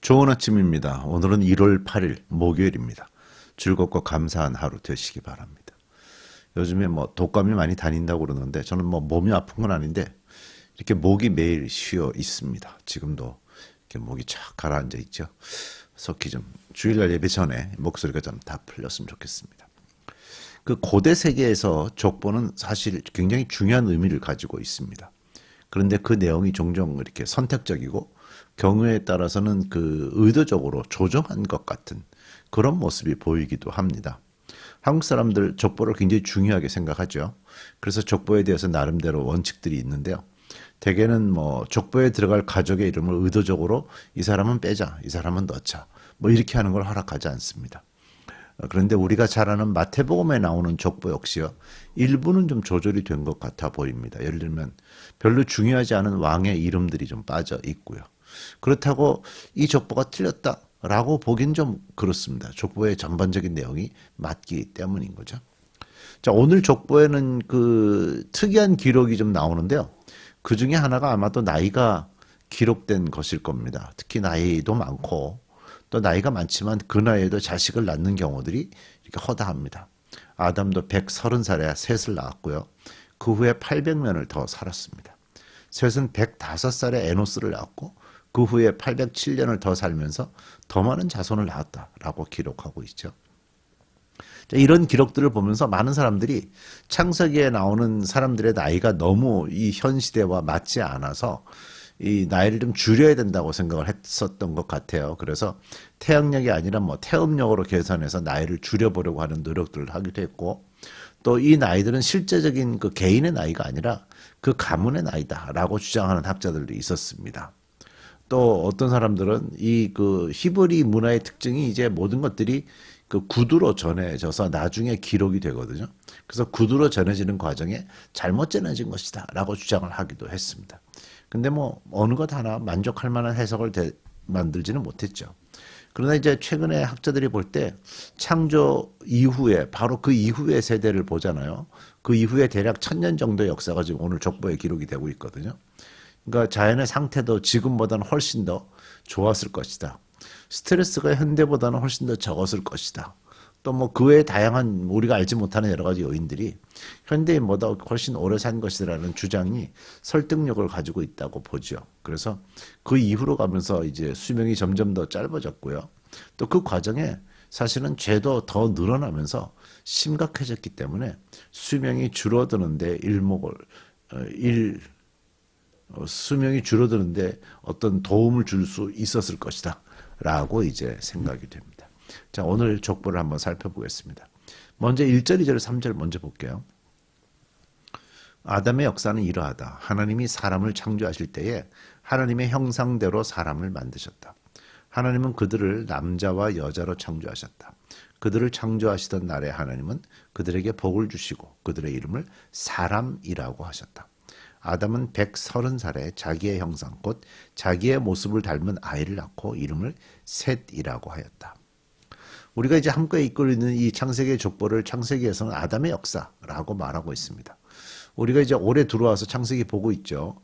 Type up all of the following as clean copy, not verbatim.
좋은 아침입니다. 오늘은 1월 8일 목요일입니다. 즐겁고 감사한 하루 되시기 바랍니다. 요즘에 독감이 많이 다닌다고 그러는데 저는 몸이 아픈 건 아닌데 이렇게 목이 매일 쉬어 있습니다. 지금도 이렇게 목이 착 가라앉아 있죠. 속히 좀 주일날 예배 전에 목소리가 좀 다 풀렸으면 좋겠습니다. 그 고대 세계에서 족보는 사실 굉장히 중요한 의미를 가지고 있습니다. 그런데 그 내용이 종종 이렇게 선택적이고 경우에 따라서는 그 의도적으로 조정한 것 같은 그런 모습이 보이기도 합니다. 한국 사람들 족보를 굉장히 중요하게 생각하죠. 그래서 족보에 대해서 나름대로 원칙들이 있는데요. 대개는 족보에 들어갈 가족의 이름을 의도적으로 이 사람은 빼자, 이 사람은 넣자, 이렇게 하는 걸 허락하지 않습니다. 그런데 우리가 잘 아는 마태복음에 나오는 족보 역시요. 일부는 좀 조절이 된 것 같아 보입니다. 예를 들면 별로 중요하지 않은 왕의 이름들이 좀 빠져 있고요. 그렇다고 이 족보가 틀렸다라고 보긴 좀 그렇습니다. 족보의 전반적인 내용이 맞기 때문인 거죠. 자, 오늘 족보에는 그 특이한 기록이 좀 나오는데요. 그 중에 하나가 아마도 나이가 기록된 것일 겁니다. 특히 나이도 많고 또 나이가 많지만 그 나이에도 자식을 낳는 경우들이 이렇게 허다합니다. 아담도 130살에 셋을 낳았고요. 그 후에 800년을 더 살았습니다. 셋은 105살에 에노스를 낳았고 그 후에 807년을 더 살면서 더 많은 자손을 낳았다라고 기록하고 있죠. 이런 기록들을 보면서 많은 사람들이 창세기에 나오는 사람들의 나이가 너무 이 현 시대와 맞지 않아서 이 나이를 좀 줄여야 된다고 생각을 했었던 것 같아요. 그래서 태양력이 아니라 태음력으로 계산해서 나이를 줄여보려고 하는 노력들을 하기도 했고, 또 이 나이들은 실제적인 그 개인의 나이가 아니라 그 가문의 나이다라고 주장하는 학자들도 있었습니다. 또 어떤 사람들은 이 그 히브리 문화의 특징이 이제 모든 것들이 그 구두로 전해져서 나중에 기록이 되거든요. 그래서 구두로 전해지는 과정에 잘못 전해진 것이다라고 주장을 하기도 했습니다. 근데 어느 것 하나 만족할 만한 해석을 만들지는 못했죠. 그러나 이제 최근에 학자들이 볼 때 창조 이후에 바로 그 이후의 세대를 보잖아요. 그 이후에 대략 1000년 정도의 역사가 지금 오늘 족보에 기록이 되고 있거든요. 그러니까 자연의 상태도 지금보다는 훨씬 더 좋았을 것이다. 스트레스가 현대보다는 훨씬 더 적었을 것이다. 또 그 외에 다양한 우리가 알지 못하는 여러 가지 요인들이 현대인보다 훨씬 오래 산 것이라는 주장이 설득력을 가지고 있다고 보죠. 그래서 그 이후로 가면서 이제 수명이 점점 더 짧아졌고요. 또 그 과정에 사실은 죄도 더 늘어나면서 심각해졌기 때문에 수명이 줄어드는데 수명이 줄어드는데 어떤 도움을 줄 수 있었을 것이다 라고 이제 생각이 됩니다. 자, 오늘 족보를 한번 살펴보겠습니다. 먼저 1절, 2절, 3절 먼저 볼게요. 아담의 역사는 이러하다. 하나님이 사람을 창조하실 때에 하나님의 형상대로 사람을 만드셨다. 하나님은 그들을 남자와 여자로 창조하셨다. 그들을 창조하시던 날에 하나님은 그들에게 복을 주시고 그들의 이름을 사람이라고 하셨다. 아담은 130살에 자기의 형상 곧 자기의 모습을 닮은 아이를 낳고 이름을 셋이라고 하였다. 우리가 이제 함께 읽고 있는 이 창세기의 족보를 창세기에서는 아담의 역사라고 말하고 있습니다. 우리가 이제 올해 들어와서 창세기 보고 있죠.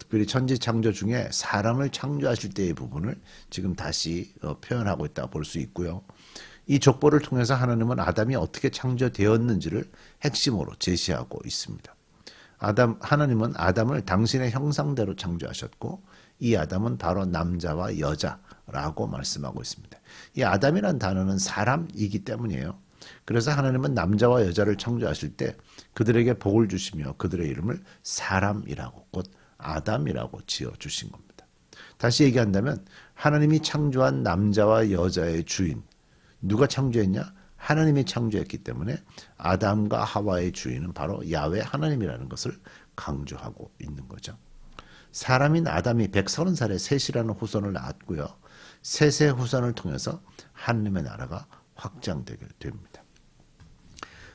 특별히 천지 창조 중에 사람을 창조하실 때의 부분을 지금 다시 표현하고 있다 볼 수 있고요. 이 족보를 통해서 하나님은 아담이 어떻게 창조되었는지를 핵심으로 제시하고 있습니다. 하나님은 아담을 당신의 형상대로 창조하셨고 이 아담은 바로 남자와 여자라고 말씀하고 있습니다. 이 아담이라는 단어는 사람이기 때문이에요. 그래서 하나님은 남자와 여자를 창조하실 때 그들에게 복을 주시며 그들의 이름을 사람이라고 곧 아담이라고 지어주신 겁니다. 다시 얘기한다면 하나님이 창조한 남자와 여자의 주인 누가 창조했냐? 하나님이 창조했기 때문에 아담과 하와의 주인은 바로 야훼 하나님이라는 것을 강조하고 있는 거죠. 사람인 아담이 130살에 셋이라는 후손을 낳았고요. 셋의 후손을 통해서 하나님의 나라가 확장되게 됩니다.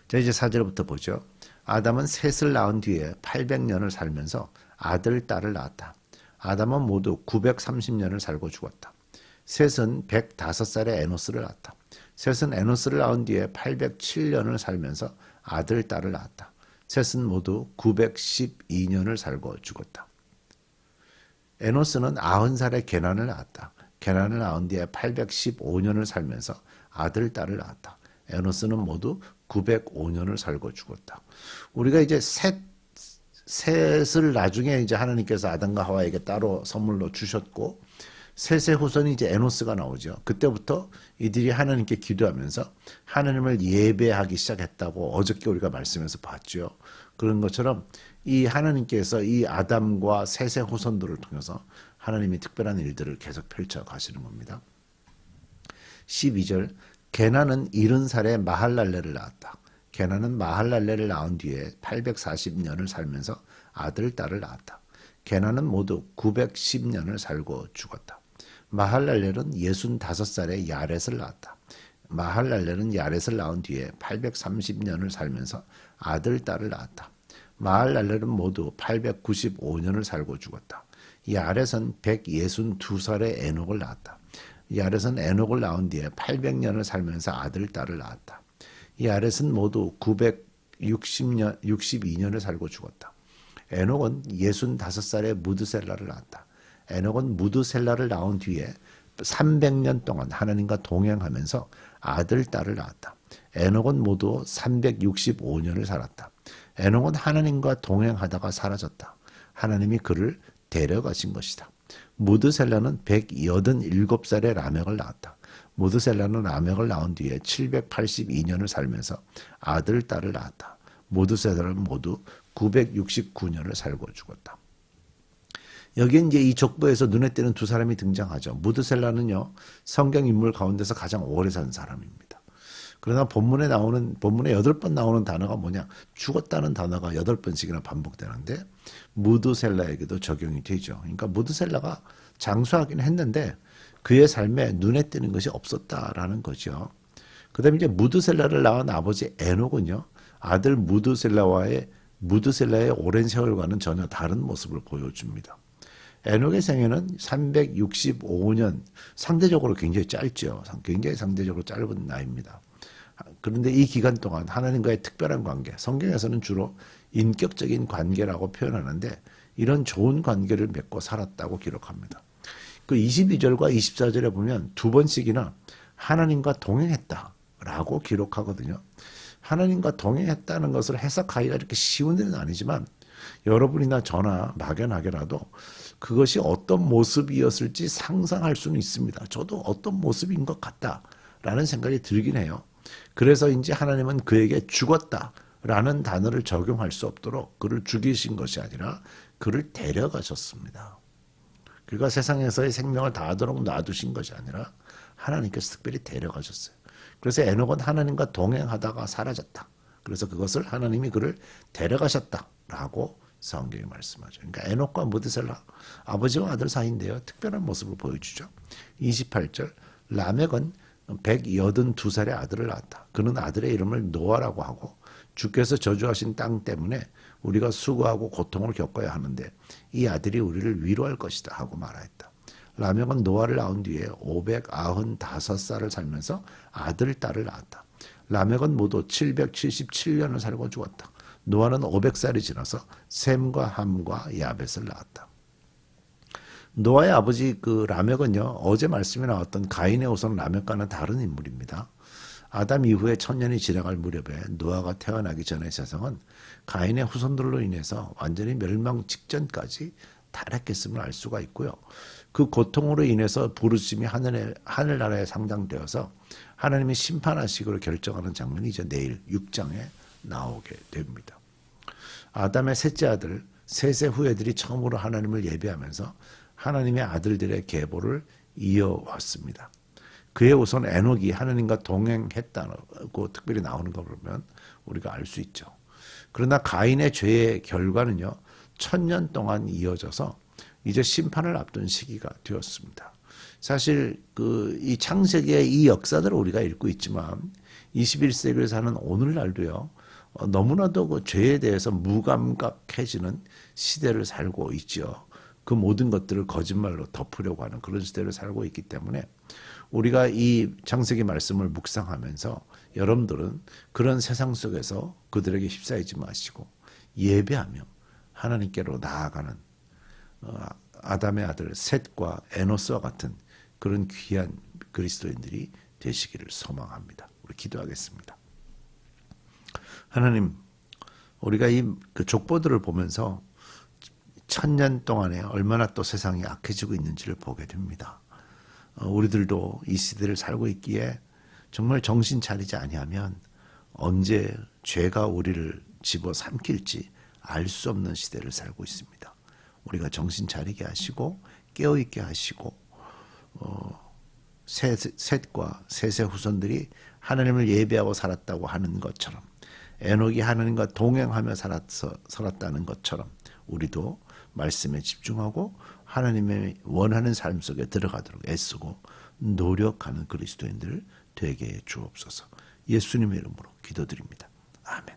자, 이제 4절부터 보죠. 아담은 셋을 낳은 뒤에 800년을 살면서 아들, 딸을 낳았다. 아담은 모두 930년을 살고 죽었다. 셋은 105살에 에노스를 낳았다. 셋은 에노스를 낳은 뒤에 807년을 살면서 아들, 딸을 낳았다. 셋은 모두 912년을 살고 죽었다. 에노스는 90살에 게난을 낳았다. 게난을 낳은 뒤에 815년을 살면서 아들, 딸을 낳았다. 에노스는 모두 905년을 살고 죽었다. 우리가 이제 셋을 나중에 이제 하나님께서 아담과 하와에게 따로 선물로 주셨고, 셋의 후손이 이제 에노스가 나오죠. 그때부터 이들이 하나님께 기도하면서 하나님을 예배하기 시작했다고 어저께 우리가 말씀에서 봤죠. 그런 것처럼 이 하나님께서 이 아담과 셋의 후손들을 통해서 하나님이 특별한 일들을 계속 펼쳐 가시는 겁니다. 12절, 게난은 70살에 마할랄레를 낳았다. 게난은 마할랄레를 낳은 뒤에 840년을 살면서 아들, 딸을 낳았다. 게난은 모두 910년을 살고 죽었다. 마할랄렐은 65살에 야렛을 낳았다. 마할랄렐은 야렛을 낳은 뒤에 830년을 살면서 아들, 딸을 낳았다. 마할랄렐은 모두 895년을 살고 죽었다. 야렛은 162살에 에녹을 낳았다. 야렛은 에녹을 낳은 뒤에 800년을 살면서 아들, 딸을 낳았다. 야렛은 모두 962년을 살고 죽었다. 에녹은 65살에 무드셀라를 낳았다. 에녹은 무드셀라를 낳은 뒤에 300년 동안 하나님과 동행하면서 아들, 딸을 낳았다. 에녹은 모두 365년을 살았다. 에녹은 하나님과 동행하다가 사라졌다. 하나님이 그를 데려가신 것이다. 무드셀라는 187살에 라멕을 낳았다. 무드셀라는 라멕을 낳은 뒤에 782년을 살면서 아들, 딸을 낳았다. 무드셀라는 모두 969년을 살고 죽었다. 여기 이제 이 족보에서 눈에 띄는 두 사람이 등장하죠. 무드셀라는요, 성경 인물 가운데서 가장 오래 산 사람입니다. 그러나 본문에 8번 나오는 단어가 뭐냐? 죽었다는 단어가 8번씩이나 반복되는데, 무드셀라에게도 적용이 되죠. 그러니까 무드셀라가 장수하긴 했는데, 그의 삶에 눈에 띄는 것이 없었다라는 거죠. 그 다음에 이제 무드셀라를 낳은 아버지 에녹은요, 아들 무드셀라의 오랜 세월과는 전혀 다른 모습을 보여줍니다. 에녹의 생애는 365년, 상대적으로 굉장히 짧죠. 굉장히 상대적으로 짧은 나이입니다. 그런데 이 기간 동안 하나님과의 특별한 관계, 성경에서는 주로 인격적인 관계라고 표현하는데 이런 좋은 관계를 맺고 살았다고 기록합니다. 그 22절과 24절에 보면 두 번씩이나 하나님과 동행했다라고 기록하거든요. 하나님과 동행했다는 것을 해석하기가 이렇게 쉬운 일은 아니지만 여러분이나 저나 막연하게라도 그것이 어떤 모습이었을지 상상할 수는 있습니다. 저도 어떤 모습인 것 같다라는 생각이 들긴 해요. 그래서 이제 하나님은 그에게 죽었다라는 단어를 적용할 수 없도록 그를 죽이신 것이 아니라 그를 데려가셨습니다. 그가 세상에서의 생명을 다하도록 놔두신 것이 아니라 하나님께서 특별히 데려가셨어요. 그래서 에녹은 하나님과 동행하다가 사라졌다. 그래서 그것을 하나님이 그를 데려가셨다라고 성경이 말씀하죠. 그러니까 에녹과 무드셀라, 아버지와 아들 사이인데요. 특별한 모습을 보여주죠. 28절, 라멕은 182살의 아들을 낳았다. 그는 아들의 이름을 노아라고 하고 주께서 저주하신 땅 때문에 우리가 수고하고 고통을 겪어야 하는데 이 아들이 우리를 위로할 것이다 하고 말하였다. 라멕은 노아를 낳은 뒤에 595살을 살면서 아들, 딸을 낳았다. 라멕은 모두 777년을 살고 죽었다. 노아는 500살이 지나서 셈과 함과 야벳을 낳았다. 노아의 아버지 라멕은요, 어제 말씀에 나왔던 가인의 후손 라멕과는 다른 인물입니다. 아담 이후에 1000년이 지나갈 무렵에 노아가 태어나기 전의 세상은 가인의 후손들로 인해서 완전히 멸망 직전까지 타락했음을 알 수가 있고요. 그 고통으로 인해서 부르심이 하늘나라에 상장되어서 하나님이 심판하시기로 결정하는 장면이 이제 내일 6장에 나오게 됩니다. 아담의 셋째 아들, 셋의 후예들이 처음으로 하나님을 예배하면서 하나님의 아들들의 계보를 이어왔습니다. 그의 우선 에녹이 하나님과 동행했다고 특별히 나오는 거 보면 우리가 알 수 있죠. 그러나 가인의 죄의 결과는요, 1000년 동안 이어져서 이제 심판을 앞둔 시기가 되었습니다. 사실 이 창세기의 이 역사들을 우리가 읽고 있지만 21세기를 사는 오늘날도요, 너무나도 그 죄에 대해서 무감각해지는 시대를 살고 있죠. 그 모든 것들을 거짓말로 덮으려고 하는 그런 시대를 살고 있기 때문에 우리가 이 창세기 말씀을 묵상하면서 여러분들은 그런 세상 속에서 그들에게 휩싸이지 마시고 예배하며 하나님께로 나아가는 아담의 아들 셋과 에노스와 같은 그런 귀한 그리스도인들이 되시기를 소망합니다. 우리 기도하겠습니다. 하나님, 우리가 그 족보들을 보면서 1000년 동안에 얼마나 또 세상이 악해지고 있는지를 보게 됩니다. 우리들도 이 시대를 살고 있기에 정말 정신 차리지 아니하면 언제 죄가 우리를 집어삼킬지 알 수 없는 시대를 살고 있습니다. 우리가 정신 차리게 하시고 깨어있게 하시고 셋과 셋의 후손들이 하나님을 예배하고 살았다고 하는 것처럼 에녹이 하나님과 동행하며 살았다는 것처럼 우리도 말씀에 집중하고 하나님의 원하는 삶 속에 들어가도록 애쓰고 노력하는 그리스도인들 되게 해 주옵소서. 예수님의 이름으로 기도드립니다. 아멘.